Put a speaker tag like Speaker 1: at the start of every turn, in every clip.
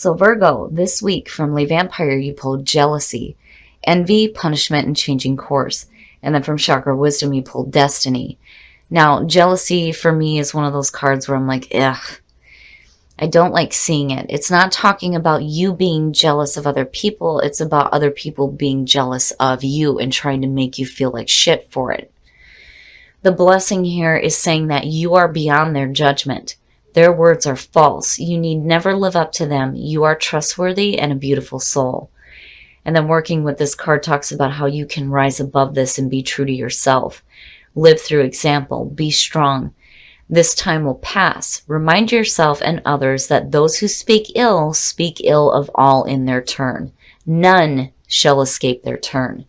Speaker 1: So Virgo, this week from Le Vampire, you pulled jealousy, envy, punishment, and changing course. And then from Chakra Wisdom, you pulled destiny. Now, jealousy for me is one of those cards where I'm like, ugh, I don't like seeing it. It's not talking about you being jealous of other people. It's about other people being jealous of you and trying to make you feel like shit for it. The blessing here is saying that you are beyond their judgment. Their words are false. You need never live up to them. You are trustworthy and a beautiful soul. And then working with this card talks about how you can rise above this and be true to yourself. Live through example. Be strong. This time will pass. Remind yourself and others that those who speak ill of all in their turn. None shall escape their turn.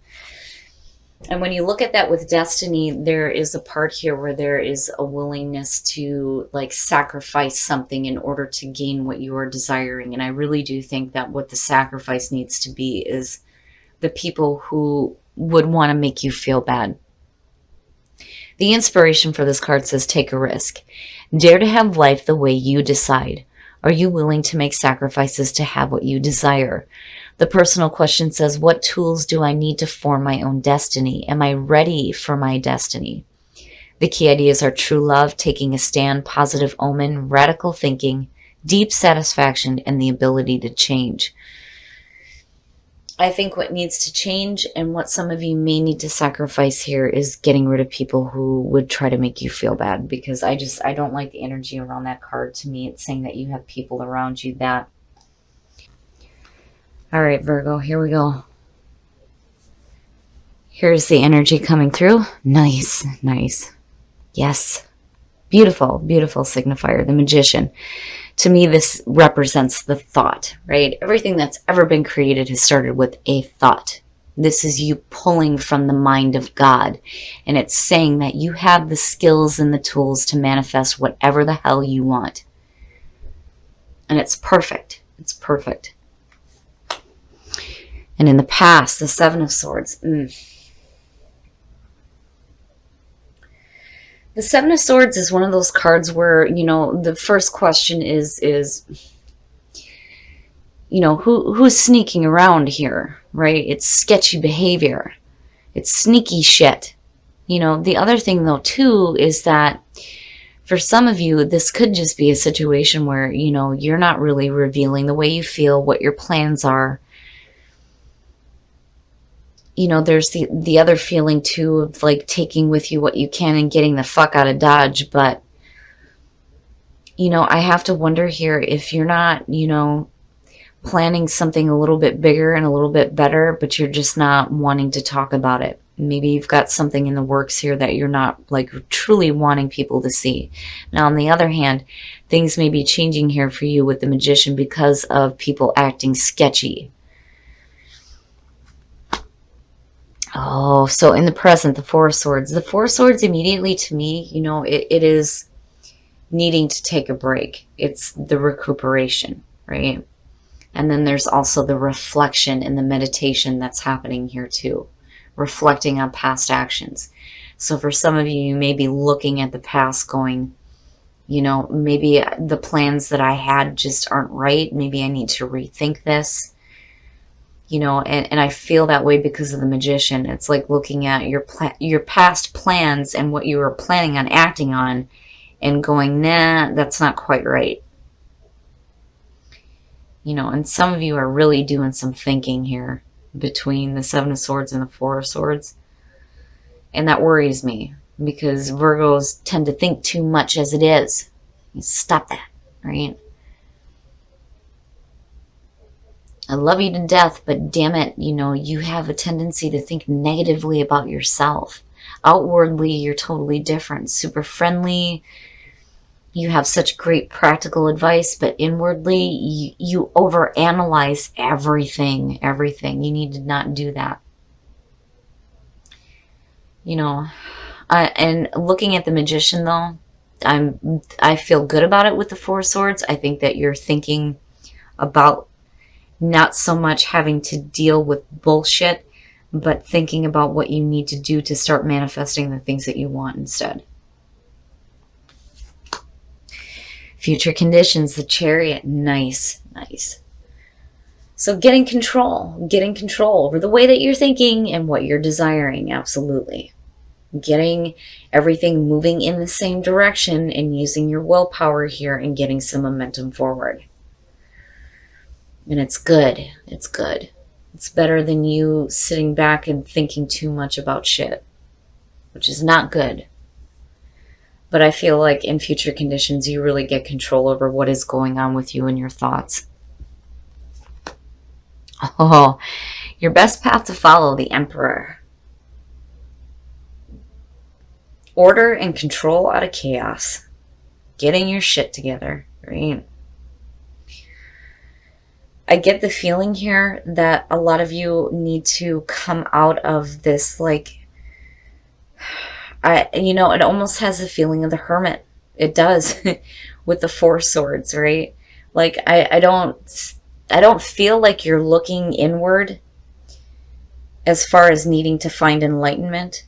Speaker 1: And when you look at that with destiny, there is a part here where there is a willingness to like sacrifice something in order to gain what you are desiring. And I really do think that what the sacrifice needs to be is the people who would want to make you feel bad. The inspiration for this card says, take a risk. Dare to have life the way you decide. Are you willing to make sacrifices to have what you desire? The personal question says, what tools do I need to form my own destiny? Am I ready for my destiny? The key ideas are true love, taking a stand, positive omen, radical thinking, deep satisfaction, and the ability to change. I think what needs to change and what some of you may need to sacrifice here is getting rid of people who would try to make you feel bad, because I don't like the energy around that card. To me, it's saying that you have people around you that... All right, Virgo, here we go. Here's the energy coming through. Nice, nice. Yes. Beautiful, beautiful signifier, the Magician. To me, this represents the thought, right? Everything that's ever been created has started with a thought. This is you pulling from the mind of God. And it's saying that you have the skills and the tools to manifest whatever the hell you want. And it's perfect. It's perfect. And in the past, the Seven of Swords. The Seven of Swords is one of those cards where, you know, the first question is you know, who's sneaking around here, right? It's sketchy behavior. It's sneaky shit. You know, the other thing, though, too, is that for some of you, this could just be a situation where, you know, you're not really revealing the way you feel, what your plans are. You know, there's the other feeling, too, of like taking with you what you can and getting the fuck out of Dodge. But, you know, I have to wonder here if you're not, you know, planning something a little bit bigger and a little bit better, but you're just not wanting to talk about it. Maybe you've got something in the works here that you're not like truly wanting people to see. Now, on the other hand, things may be changing here for you with the Magician because of people acting sketchy. Oh, so in the present, the Four of Swords. The Four of Swords immediately to me, you know, it is needing to take a break. It's the recuperation, right? And then there's also the reflection and the meditation that's happening here too. Reflecting on past actions. So for some of you, you may be looking at the past going, you know, maybe the plans that I had just aren't right. Maybe I need to rethink this. You know, and I feel that way because of the Magician. It's like looking at your past plans and what you were planning on acting on and going, nah, that's not quite right. You know, and some of you are really doing some thinking here between the Seven of Swords and the Four of Swords. And that worries me because Virgos tend to think too much as it is. Stop that, right? I love you to death, but damn it, you know, you have a tendency to think negatively about yourself. Outwardly, you're totally different. Super friendly. You have such great practical advice, but inwardly, you overanalyze everything. You need to not do that. You know, and looking at the Magician, though, I feel good about it with the Four Swords. I think that you're thinking about not so much having to deal with bullshit, but thinking about what you need to do to start manifesting the things that you want instead. Future conditions, the Chariot, nice, nice. So getting control over the way that you're thinking and what you're desiring, absolutely. Getting everything moving in the same direction and using your willpower here and getting some momentum forward. And it's good. It's good. It's better than you sitting back and thinking too much about shit, which is not good. But I feel like in future conditions, you really get control over what is going on with you and your thoughts. Oh, your best path to follow, the Emperor. Order and control out of chaos. Getting your shit together, right? I get the feeling here that a lot of you need to come out of this, like, it almost has the feeling of the Hermit. It does with the Four Swords, right? Like, I don't feel like you're looking inward as far as needing to find enlightenment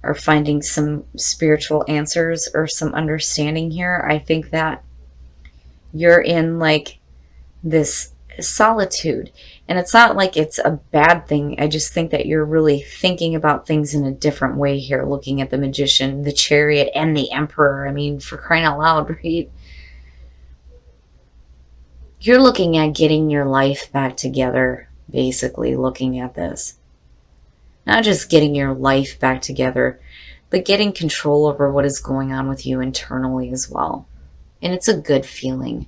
Speaker 1: or finding some spiritual answers or some understanding here. I think that you're in like this solitude, and it's not like it's a bad thing. I just think that you're really thinking about things in a different way here, looking at the Magician, the Chariot, and the Emperor. I mean, for crying out loud, right? You're looking at getting your life back together, basically looking at this. Not just getting your life back together, but getting control over what is going on with you internally as well. And it's a good feeling.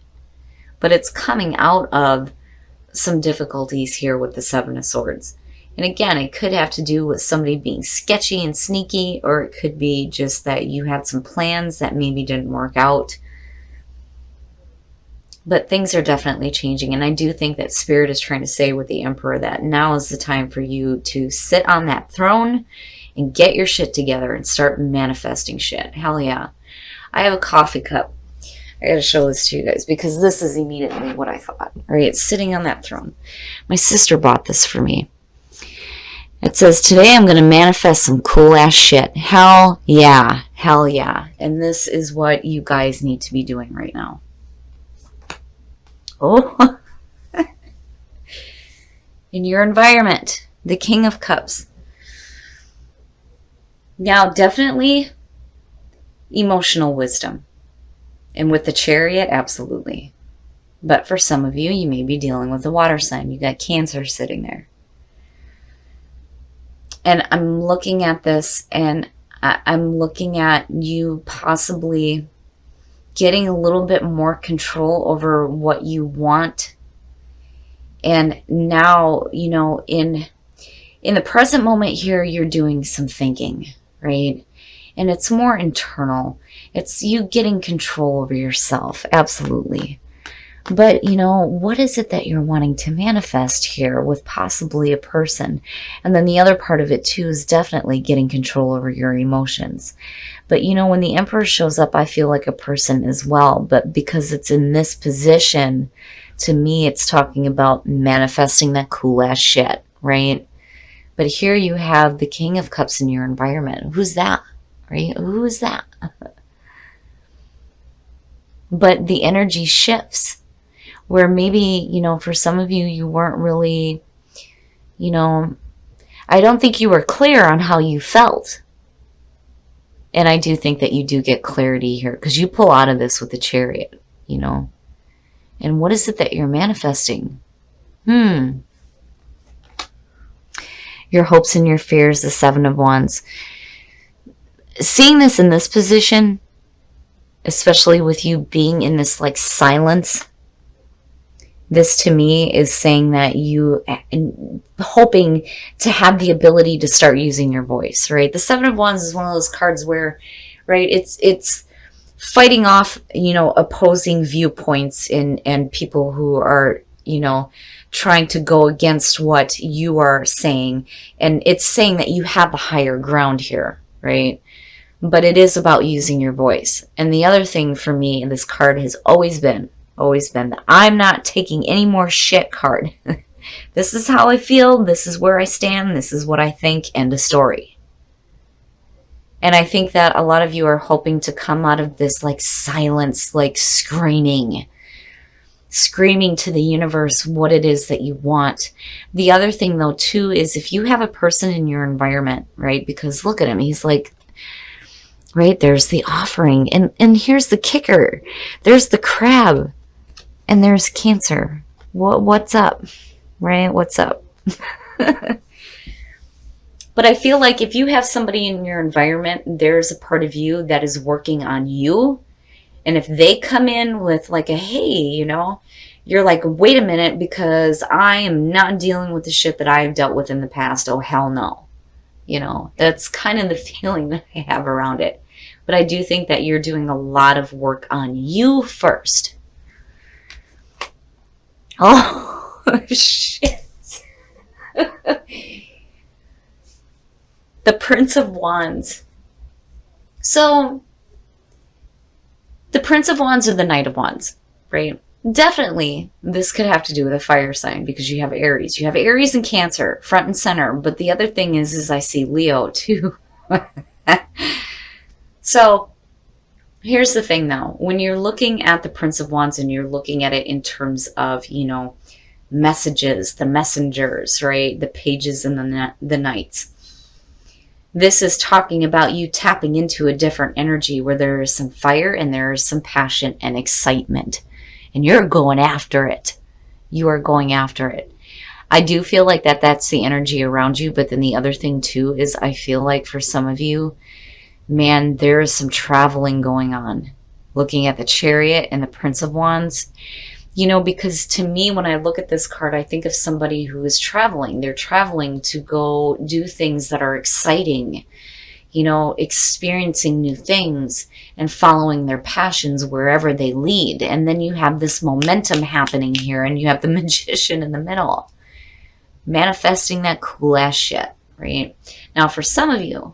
Speaker 1: But it's coming out of some difficulties here with the Seven of Swords. And again, it could have to do with somebody being sketchy and sneaky, or it could be just that you had some plans that maybe didn't work out. But things are definitely changing, and I do think that Spirit is trying to say with the Emperor that now is the time for you to sit on that throne and get your shit together and start manifesting shit. Hell yeah. I have a coffee cup. I gotta show this to you guys because this is immediately what I thought. All right, it's sitting on that throne. My sister bought this for me. It says, today I'm going to manifest some cool ass shit. Hell yeah. Hell yeah. And this is what you guys need to be doing right now. Oh, in your environment, the King of Cups. Now, definitely emotional wisdom. And with the Chariot, absolutely. But for some of you, you may be dealing with a water sign. You got Cancer sitting there. And I'm looking at this, and I'm looking at you possibly getting a little bit more control over what you want. And now, in the present moment here, you're doing some thinking, right? And it's more internal. It's you getting control over yourself, absolutely. But, what is it that you're wanting to manifest here with possibly a person? And then the other part of it, too, is definitely getting control over your emotions. But, when the Emperor shows up, I feel like a person as well. But because it's in this position, to me, it's talking about manifesting that cool-ass shit, right? But here you have the King of Cups in your environment. Who's that, right? Who is that? But the energy shifts. Where maybe, for some of you, you weren't really, I don't think you were clear on how you felt. And I do think that you do get clarity here because you pull out of this with the Chariot, And what is it that you're manifesting? Your hopes and your fears, the Seven of Wands. Seeing this in this position, especially with you being in this like silence, this to me is saying that you hoping to have the ability to start using your voice, right? The Seven of Wands is one of those cards where, right, it's fighting off, opposing viewpoints and people who are, trying to go against what you are saying. And it's saying that you have the higher ground here, right? But it is about using your voice. And the other thing for me in this card has always been that I'm not taking any more shit card. This is how I feel. This is where I stand. This is what I think. End of story. And I think that a lot of you are hoping to come out of this like silence, like screaming. screaming to the universe what it is that you want. The other thing though too is if you have a person in your environment, right? Because look at him, he's like, right, there's the offering, and here's the kicker. There's the crab, and there's Cancer. What's up? Right? What's up? But I feel like if you have somebody in your environment, there's a part of you that is working on you. And if they come in with like a, hey, you're like, wait a minute, because I am not dealing with the shit that I've dealt with in the past. Oh, hell no. That's kind of the feeling that I have around it. But I do think that you're doing a lot of work on you first. Oh, shit. The Prince of Wands. So, the Prince of Wands or the Knight of Wands, right? Definitely, this could have to do with a fire sign because you have Aries. You have Aries and Cancer, front and center. But the other thing is I see Leo, too. So, here's the thing, though. When you're looking at the Prince of Wands and you're looking at it in terms of, messages, the messengers, right? The pages and the knights. This is talking about you tapping into a different energy where there is some fire and there is some passion and excitement. And you're going after it. You are going after it. I do feel like that's the energy around you. But then the other thing too is I feel like for some of you, man, there is some traveling going on. Looking at the Chariot and the Prince of Wands. Because to me, when I look at this card, I think of somebody who is traveling. They're traveling to go do things that are exciting, experiencing new things and following their passions wherever they lead. And then you have this momentum happening here, and you have the Magician in the middle, manifesting that cool ass shit, right? Now, for some of you,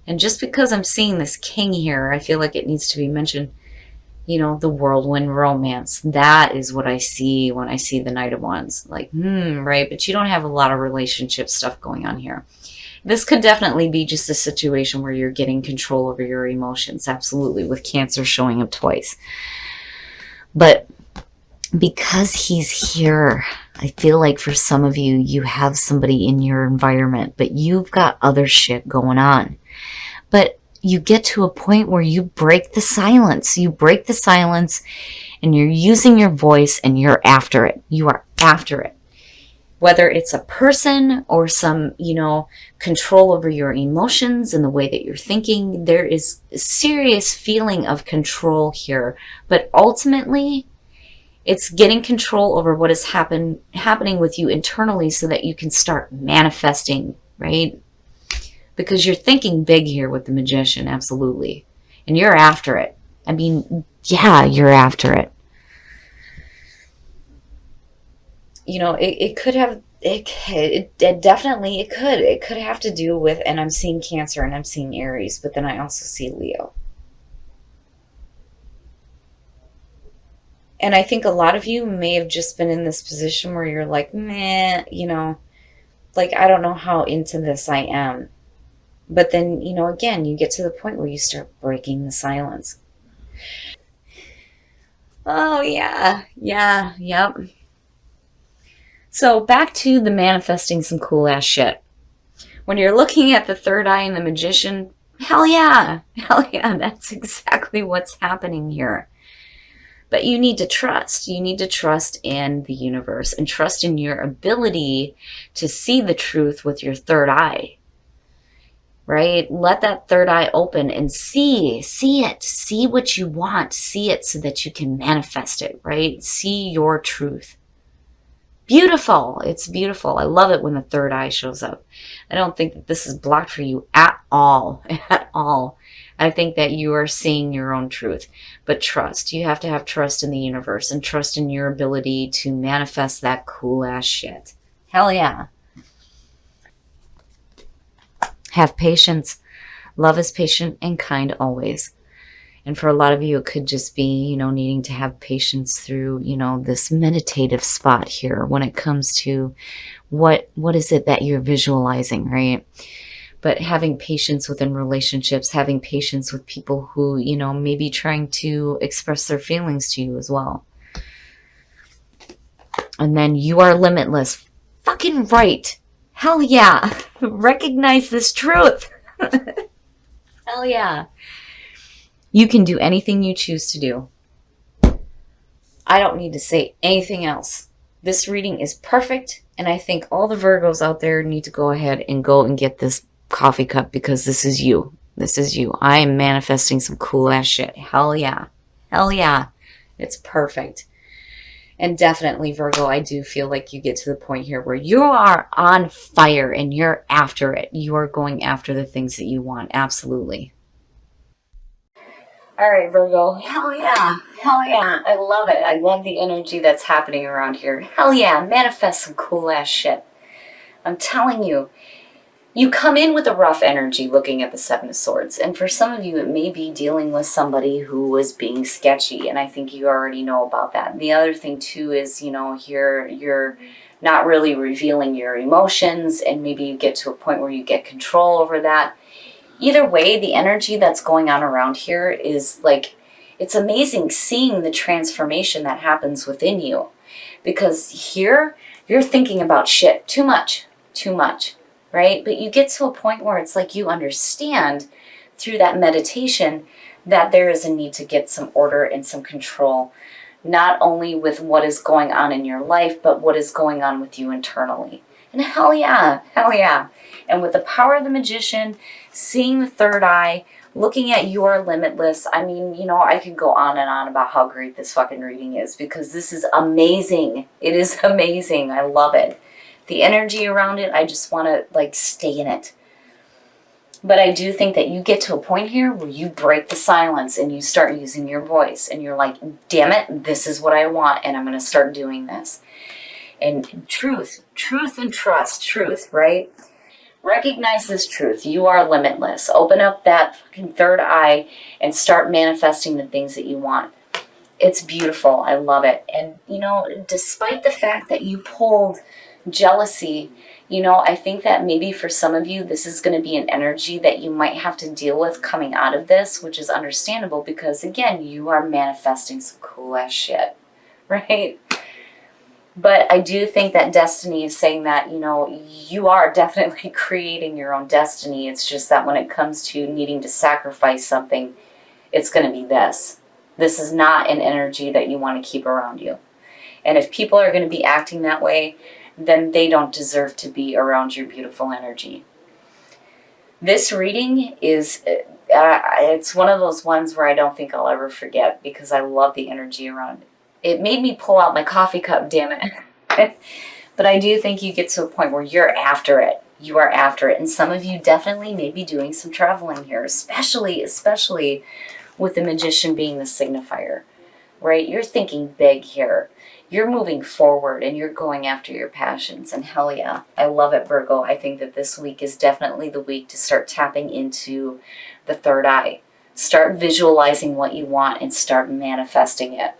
Speaker 1: and just because I'm seeing this King here, I feel like it needs to be mentioned. The whirlwind romance. That is what I see when I see the Knight of Wands. Like, right? But you don't have a lot of relationship stuff going on here. This could definitely be just a situation where you're getting control over your emotions. Absolutely. With Cancer showing up twice. But because he's here, I feel like for some of you, you have somebody in your environment, but you've got other shit going on. But you get to a point where you break the silence. You break the silence and you're using your voice and you're after it. You are after it. Whether it's a person or some, control over your emotions and the way that you're thinking, there is a serious feeling of control here. But ultimately, it's getting control over what is happening with you internally so that you can start manifesting, right? Because you're thinking big here with the Magician, absolutely. And you're after it. I mean, yeah, you're after it. It could have, it definitely, it could have to do with, and I'm seeing Cancer and I'm seeing Aries, but then I also see Leo. And I think a lot of you may have just been in this position where you're like, meh, like, I don't know how into this I am. But then, again, you get to the point where you start breaking the silence. Oh, yeah. Yeah. Yep. So back to the manifesting some cool ass shit. When you're looking at the third eye and the Magician, hell yeah. Hell yeah. That's exactly what's happening here. But you need to trust. You need to trust in the universe and trust in your ability to see the truth with your third eye. Right? Let that third eye open and see it, see what you want, see it so that you can manifest it, right? See your truth. Beautiful. It's beautiful. I love it when the third eye shows up. I don't think that this is blocked for you at all, at all. I think that you are seeing your own truth, but trust. You have to have trust in the universe and trust in your ability to manifest that cool ass shit. Hell yeah. Have patience. Love is patient and kind always. And for a lot of you, it could just be, needing to have patience through, this meditative spot here when it comes to what is it that you're visualizing, right? But having patience within relationships, having patience with people who, may be trying to express their feelings to you as well. And then you are limitless. Fucking right. Hell yeah. Recognize this truth. Hell yeah. You can do anything you choose to do. I don't need to say anything else. This reading is perfect, and I think all the Virgos out there need to go ahead and go and get this coffee cup because this is you. This is you. I am manifesting some cool ass shit. Hell yeah. Hell yeah. It's perfect. And definitely, Virgo, I do feel like you get to the point here where you are on fire and you're after it. You are going after the things that you want. Absolutely. All right, Virgo. Hell yeah. Hell yeah. I love it. I love the energy that's happening around here. Hell yeah. Manifest some cool ass shit. I'm telling you, you come in with a rough energy looking at the Seven of Swords. And for some of you, it may be dealing with somebody who was being sketchy. And I think you already know about that. The other thing, too, is, here you're not really revealing your emotions. And maybe you get to a point where you get control over that. Either way, the energy that's going on around here is like, it's amazing seeing the transformation that happens within you. Because here, you're thinking about shit too much, right? But you get to a point where it's like you understand through that meditation that there is a need to get some order and some control, not only with what is going on in your life, but what is going on with you internally. And hell yeah, hell yeah. And with the power of the magician, seeing the third eye, looking at You Are Limitless, I mean, I could go on and on about how great this fucking reading is because this is amazing. It is amazing. I love it. The energy around it, I just want to stay in it. But I do think that you get to a point here where you break the silence and you start using your voice and you're like, damn it, this is what I want and I'm going to start doing this. And truth and trust, right? Recognize this truth. You are limitless. Open up that fucking third eye and start manifesting the things that you want. It's beautiful. I love it. And, despite the fact that you pulled jealousy, I think that maybe for some of you, this is going to be an energy that you might have to deal with coming out of this, which is understandable because, again, you are manifesting some cool ass shit, right? But I do think that destiny is saying that, you are definitely creating your own destiny. It's just that when it comes to needing to sacrifice something, it's going to be this. This is not an energy that you want to keep around you. And if people are going to be acting that way, then they don't deserve to be around your beautiful energy. This reading is, it's one of those ones where I don't think I'll ever forget because I love the energy around it. It made me pull out my coffee cup, damn it. But I do think you get to a point where you're after it. You are after it. And some of you definitely may be doing some traveling here, especially with the magician being the signifier, right? You're thinking big here. You're moving forward and you're going after your passions. And hell yeah, I love it, Virgo. I think that this week is definitely the week to start tapping into the third eye. Start visualizing what you want and start manifesting it.